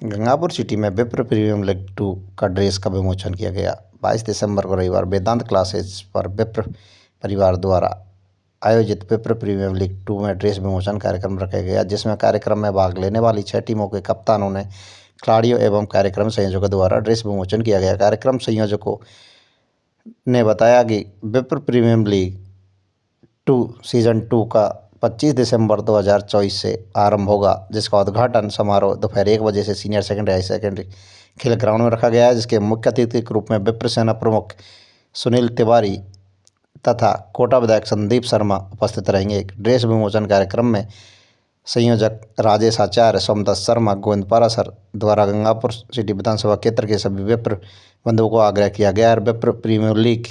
Gangapur city में विप्र premium league 2 का ड्रेस का विमोचन किया गया। 22 दिसंबर को रविवार वेदांत क्लासेज पर विप्र परिवार द्वारा आयोजित विप्र प्रीमियम लीग 2 में ड्रेस विमोचन कार्यक्रम रखा गया, जिसमें कार्यक्रम में भाग लेने वाली 6 टीमों के कप्तानों ने खिलाड़ियों एवं कार्यक्रम संयोजकों द्वारा ड्रेस विमोचन किया गया। कार्यक्रम संयोजकों ने बताया कि विप्र प्रीमियम लीग 2 सीजन 2 का 25 दिसंबर 2024 से आरंभ होगा, जिसका उद्घाटन समारोह दोपहर 1 बजे से सीनियर सेकेंडरी हाई सेकेंडरी खेल ग्राउंड में रखा गया है, जिसके मुख्य अतिथि के रूप में विप्र सेना प्रमुख सुनील तिवारी तथा कोटा विधायक संदीप शर्मा उपस्थित रहेंगे। ड्रेस विमोचन कार्यक्रम में संयोजक राजेश आचार्य, सोमदत्त शर्मा, गोविंद पारासर द्वारा गंगापुर सिटी विधानसभा क्षेत्र के सभी विप्र बंधुओं को आग्रह किया गया और विप्र प्रीमियर लीग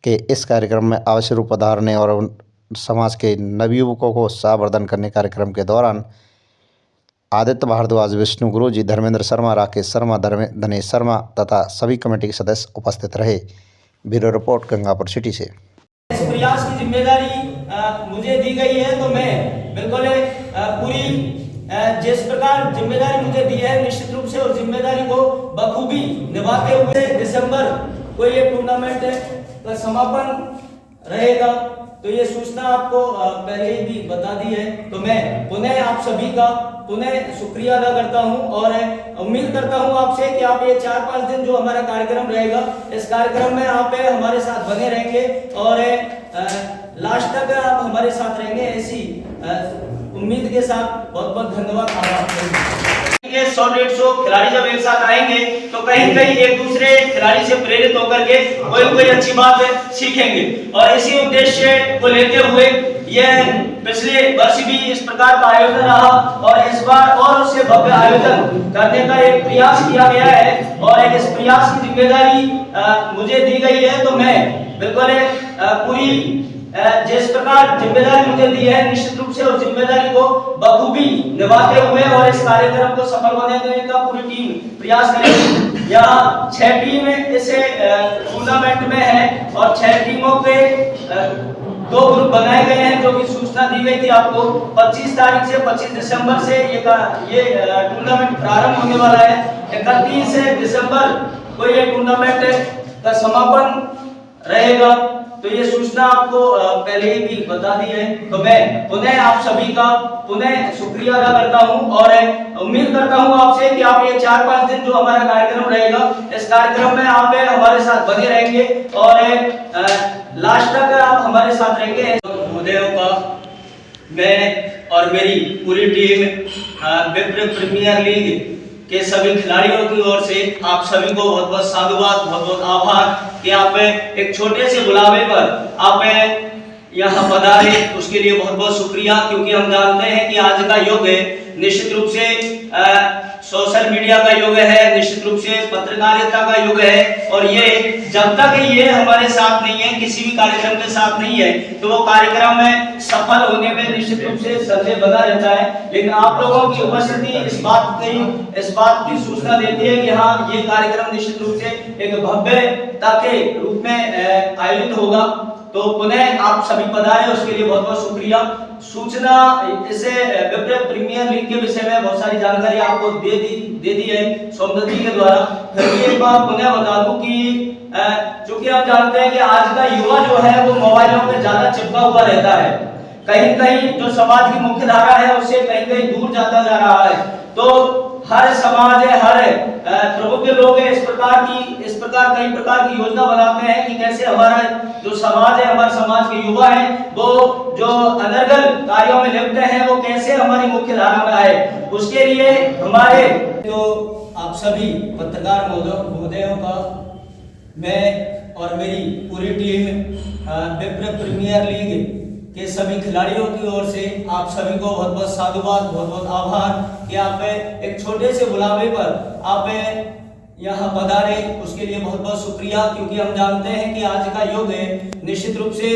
के इस कार्यक्रम में अवश्य रूप धारने और समाज के नवयुवकों को उत्साहवर्धन करने कार्यक्रम के दौरान आदित्य भारद्वाज, विष्णु गुरुजी, धर्मेंद्र शर्मा, राकेश शर्मा, धनेश शर्मा तथा सभी कमेटी के सदस्य उपस्थित रहे। ब्यूरो रिपोर्ट गंगापुर सिटी से। इस प्रयास की जिम्मेदारी मुझे दी गई है, तो मैं बिल्कुल पूरी जिस प्रकार जिम्मेदारी मुझे दी है निश्चित रूप से उस जिम्मेदारी को बखूबी निभाते हुए दिसंबर को ये टूर्नामेंट का समापन रहेगा। तो ये सूचना आपको पहले ही भी बता दी है, तो मैं पुनः आप सभी का पुनः शुक्रिया अदा करता हूं और उम्मीद करता हूं आपसे कि आप ये 4-5 दिन जो हमारा कार्यक्रम रहेगा, इस कार्यक्रम में आप हमारे साथ बने रहेंगे और लास्ट तक आप हमारे साथ रहेंगे, ऐसी उम्मीद के साथ बहुत बहुत धन्यवाद। आभार। 100-150 खिलाड़ी जब एक साथ आएंगे तो कहीं कहीं एक दूसरे खिलाड़ी से प्रेरित होकर के कोई अच्छी बात सीखेंगे और इसी उद्देश्य को लेते हुए यह पिछले वर्ष भी इस प्रकार का आयोजन रहा और इस बार और उससे भव्य आयोजन करने का एक प्रयास किया गया है और इस प्रयास की जिम्मेदारी मुझे दी गई है, तो मैं बिल्कुल पूरी जिस प्रकार जिम्मेदारी मुझे दी है निश्चित रूप से उस जिम्मेदारी को बखूबी निभाते हुए और इस कार्यक्रम को सफल बनाने का पूरी टीम प्रयास करेगी। यहाँ 6 टीम इस टूर्नामेंट में है और 6 टीमों के 2 ग्रुप बनाए गए हैं, जो कि सूचना दी गई थी आपको 25 तारीख से 25 दिसंबर से ये टूर्नामेंट प्रारंभ होने वाला है। 31 दिसंबर को ये टूर्नामेंट का समापन रहेगा। तो ये सूचना आपको पहले ही भी बता दी है, तो मैं पुनः आप सभी का पुनः शुक्रिया अदा करता हूं और उम्मीद करता हूं आपसे कि आप ये 4-5 दिन जो हमारा कार्यक्रम रहेगा, इस कार्यक्रम में आप हमारे साथ बने रहेंगे और लास्ट तक आप हमारे साथ रहेंगे। महोदयों का मैं और मेरी पूरी टीम विप्र प्रीमियर लीग के सभी खिलाड़ियों की ओर से आप सभी को बहुत बहुत साधुवाद, बहुत बहुत आभार कि आप एक छोटे से बुलावे पर आप यहाँ पधारे, उसके लिए बहुत बहुत शुक्रिया। क्योंकि हम जानते हैं कि आज का युग निश्चित रूप से सोशल मीडिया का युग है, निश्चित रूप से पत्रकारिता का युग है और ये जब तक ये हमारे साथ नहीं है, किसी भी कार्यक्रम के साथ नहीं है, तो वो कार्यक्रम में सफल होने में निश्चित रूप से संदेह बना रहता है। लेकिन आप लोगों की उपस्थिति इस बात की सूचना देती है कि हाँ, ये कार्यक्रम निश्चित रूप से एक भव्यता के रूप में आयोजित होगा। तो पुनः आप सभी पधारे, उसके लिए बहुत बहुत शुक्रिया। सूचना इसे विप्र प्रीमियर लीग के विषय में बहुत सारी जानकारी आपको दे दी है सोमदत्त जी के द्वारा। फिर भी एक बार पुनः बता दूं कि चूंकि हम जानते हैं कि आज का युवा जो है वो मोबाइलों में ज्यादा चिपका हुआ रहता है, कहीं कहीं जो समाज की मुख्य धारा है उससे कहीं कहीं दूर जाता जा रहा है। तो हर समाज है, हर प्रबुद्ध लोग है, इस प्रकार कई प्रकार की योजना बनाते हैं कि कैसे हमारा जो समाज है, हमारे समाज के युवा है, वो जो अनर्गल कार्यों में लिप्त हैं, वो कैसे हमारी मुख्य धारा में आए। उसके लिए हमारे जो आप सभी पत्रकार महोदयों का मैं और मेरी पूरी टीम विप्र प्रीमियर लीग के सभी खिलाड़ियों की ओर से आप सभी को बहुत बहुत साधुवाद, बहुत बहुत आभार कि आप एक छोटे से बुलावे पर आप यहाँ पधारे उसके लिए बहुत बहुत शुक्रिया, क्योंकि हम जानते हैं कि आज का युग निश्चित रूप से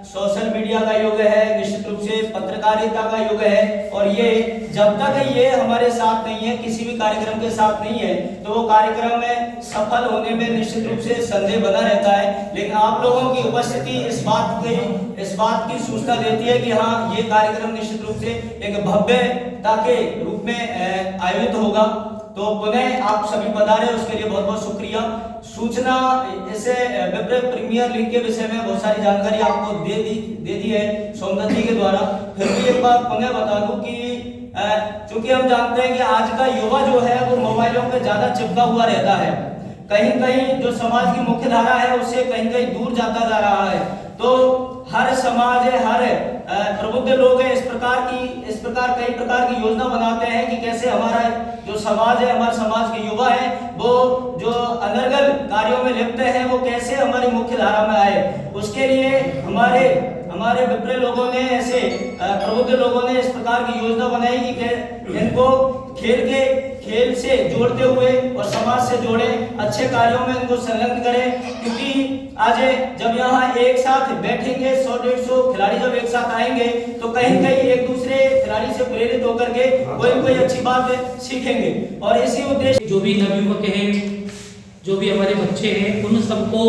सोशल मीडिया का युग है, निश्चित रूप से पत्रकारिता का युग है, और ये जब तक ये हमारे साथ नहीं है, किसी भी कार्यक्रम के साथ नहीं है, तो वो कार्यक्रम में सफल होने में निश्चित रूप से संदेह बना रहता है। लेकिन आप लोगों की उपस्थिति इस बात की सूचना देती है कि हाँ, ये कार्यक्रम निश्चित रूप से एक भव्यता के रूप में आयोजित होगा। तो पुनः आप सभी पधारे, उसके लिए बहुत बहुत शुक्रिया। सूचना ऐसे विप्र प्रीमियर लीग के विषय में बहुत सारी जानकारी आपको दे दी है सोमदत्त जी के द्वारा। फिर भी एक बार पुनः बता दूं कि चूंकि हम जानते हैं कि आज का युवा जो है वो मोबाइलों पे ज्यादा चिपका हुआ रहता है, कहीं कहीं जो समाज की मुख्य धारा है उससे कहीं कहीं दूर जाता जा रहा है। तो हर समाज है, हर प्रबुद्ध लोग हैं, इस प्रकार कई प्रकार की योजना बनाते हैं कि कैसे हमारा जो समाज है, हमारे समाज के युवा है, वो जो अनर्गल कार्यों में लिप्त है, वो कैसे हमारी मुख्य धारा में आए। उसके लिए हमारे विप्र लोगों ने, ऐसे प्रबुद्ध लोगों ने इस प्रकार की योजना बनाई कि इनको खेल से जोड़ते हुए और समाज से जोड़े, अच्छे कार्यों में इनको संलग्न करें। क्योंकि आज जब यहाँ एक साथ बैठेंगे, 100-150 खिलाड़ी जब एक साथ आएंगे, तो कहीं कहीं एक दूसरे खिलाड़ी से प्रेरित होकर के कोई अच्छी बात सीखेंगे। और इसी उद्देश्य जो भी नवयुवक हैं, जो भी हमारे बच्चे हैं, उन सबको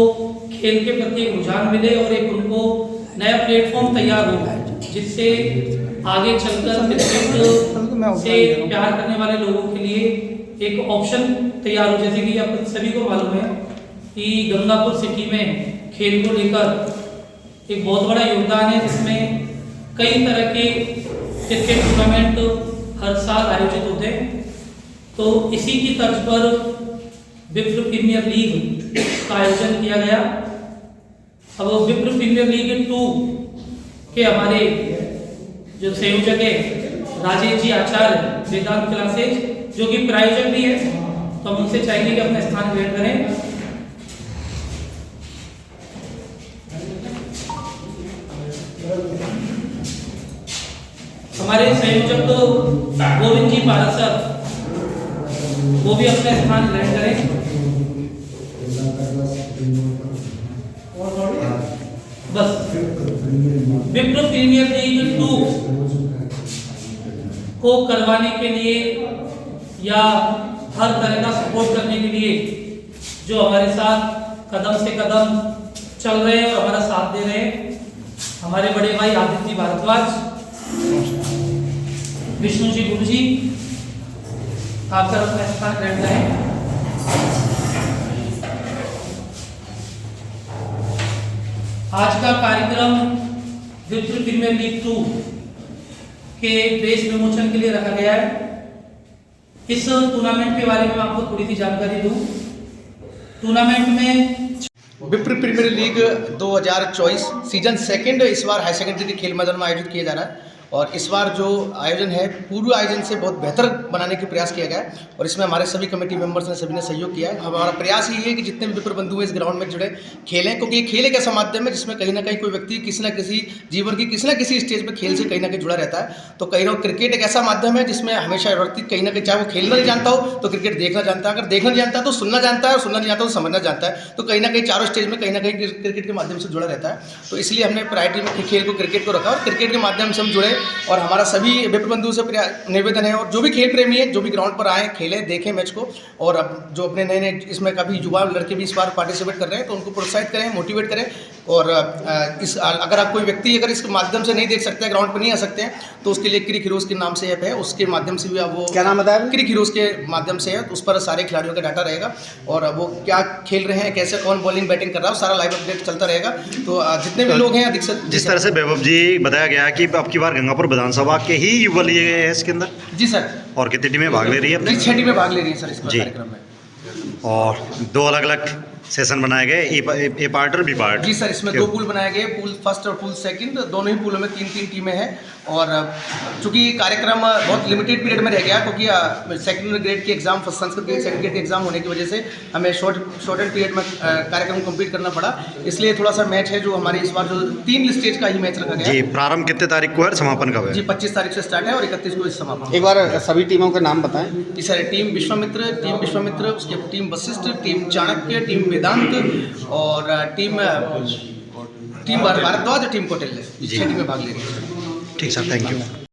खेल के प्रति एक रुझान मिले और एक उनको नया प्लेटफॉर्म तैयार हो, जिससे आगे चलकर क्रिकेट से प्यार करने वाले लोगों के लिए एक ऑप्शन तैयार हो। जैसे कि आप सभी को मालूम है कि गंगापुर सिटी में खेल को लेकर एक बहुत बड़ा योगदान है, जिसमें कई तरह के क्रिकेट टूर्नामेंट हर साल आयोजित होते हैं। तो इसी की तर्ज पर विप्र प्रीमियर लीग का आयोजन किया गया। अब विप्र प्रीमियर लीग 2 के हमारे जो संयोजक है राजेश जी आचार्य, वेदांत क्लासेज, जो कि प्रायोजक भी है, तो हम उनसे चाहेंगे कि अपना स्थान ग्रहण करें। हमारे संयोजक गोविंद जी पारसर, वो भी अपना स्थान ग्रहण करें। बस विप्र प्रीमियर लीग 2 को करवाने के लिए या हर तरह का सपोर्ट करने के लिए जो हमारे साथ कदम से कदम चल रहे हैं और हमारा साथ दे रहे हैं, हमारे बड़े भाई आदित्य भारद्वाज, विष्णु जी गुरु जी, आकर अपना स्थान ग्रहण करें। आज का कार्यक्रम विप्र प्रीमियर लीग 2 के ड्रेस विमोचन के लिए रखा गया है। इस टूर्नामेंट के बारे में आपको थोड़ी सी जानकारी दूं। टूर्नामेंट में विप्र प्रीमियर लीग 2024 सीजन 2 इस बार हाई सेकेंडरी के खेल मैदान में आयोजित किया जा रहा है, और इस बार जो आयोजन है पूर्व आयोजन से बहुत बेहतर बनाने के प्रयास किया गया है, और इसमें हमारे सभी कमेटी मेंबर्स ने सभी ने सहयोग किया है। हमारा प्रयास ये है कि जितने भी विप्र बंधु इस ग्राउंड में जुड़े खेलें, क्योंकि ये खेल एक ऐसा माध्यम है जिसमें कहीं ना कहीं कोई व्यक्ति किसी न किसी जीवन की किसी न किसी स्टेज पर खेल से कहीं ना कहीं जुड़ा रहता है। तो कहीं ना क्रिकेट एक ऐसा माध्यम है जिसमें हमेशा व्यक्ति कहीं ना कहीं, चाहे वो खेलना नहीं जानता हो तो क्रिकेट देखना जानता है, अगर देखना नहीं जानता है तो सुनना जानता है, और सुनना नहीं जानता तो समझना जानता है। तो कहीं ना कहीं चारों स्टेज में कहीं ना कहीं क्रिकेट के माध्यम से जुड़ा रहता है। तो इसलिए हमने प्रायोरिटी में खेल को, क्रिकेट को रखा, और क्रिकेट के माध्यम से हम जुड़े। और हमारा सभी विप्र बंधुओं से निवेदन है, और जो भी खेल प्रेमी है, जो भी ग्राउंड पर आए, खेलें, देखें मैच को, और अब जो अपने नए इसमें काफ़ी युवा लड़के भी इस बार पार्टिसिपेट कर रहे हैं, तो उनको प्रोत्साहित करें, मोटिवेट करें। और अगर आप कोई व्यक्ति अगर इसके माध्यम से नहीं देख सकते हैं, ग्राउंड पर नहीं आ सकते हैं, तो उसके लिए क्रिक हीरोज़ के नाम से ऐप है, उसके माध्यम से भी आप, वो क्या नाम बताया? क्रिक हीरोज़ के माध्यम से है, तो उस पर सारे खिलाड़ियों का डाटा रहेगा, और वो क्या खेल रहे हैं, कैसे कौन बॉलिंग बैटिंग कर रहा है, सारा लाइव अपडेट चलता रहेगा। तो जितने भी लोग हैं अधिक से, जिस तरह से वैभव जी बताया गया कि अब की बार गंगापुर विधानसभा के ही युवा लिए गए हैं इसके अंदर। जी सर। और कितनी टीमें भाग ले रही है? 6 टीमें भाग ले रही हैं सर इस कार्यक्रम में। और 2 अलग अलग सेशन बनाए गए, ए पार्ट और बी पार्ट? जी सर, इसमें 2 पूल बनाए गए, पूल फर्स्ट और पूल सेकंड, दोनों ही पूलों में 3-3 टीमें हैं। और चूंकि कार्यक्रम बहुत लिमिटेड पीरियड में रह गया, क्योंकि सेकंड ग्रेड के exam, first Sanskrit grade second grade के एग्जाम होने की वजह से हमें शॉर्टेड पीरियड में कार्यक्रम कंप्लीट करना पड़ा। इसलिए थोड़ा सा मैच है जो हमारे इस बार जो 3 स्टेज का ही मैच रखा गया जी। प्रारंभ कितने तारीख को है और समापन कब है? जी 25 तारीख से स्टार्ट है और 31 को समापन। एक बार सभी टीमों के नाम बताएं। जी सर, टीम विश्वामित्र, उसके team Vashishtha, team Chanakya, team Vedant और टीम भारद्वाज और टीम कौटिल्य, 6 टीमें भाग ले रही है। ठीक सर, थैंक यू।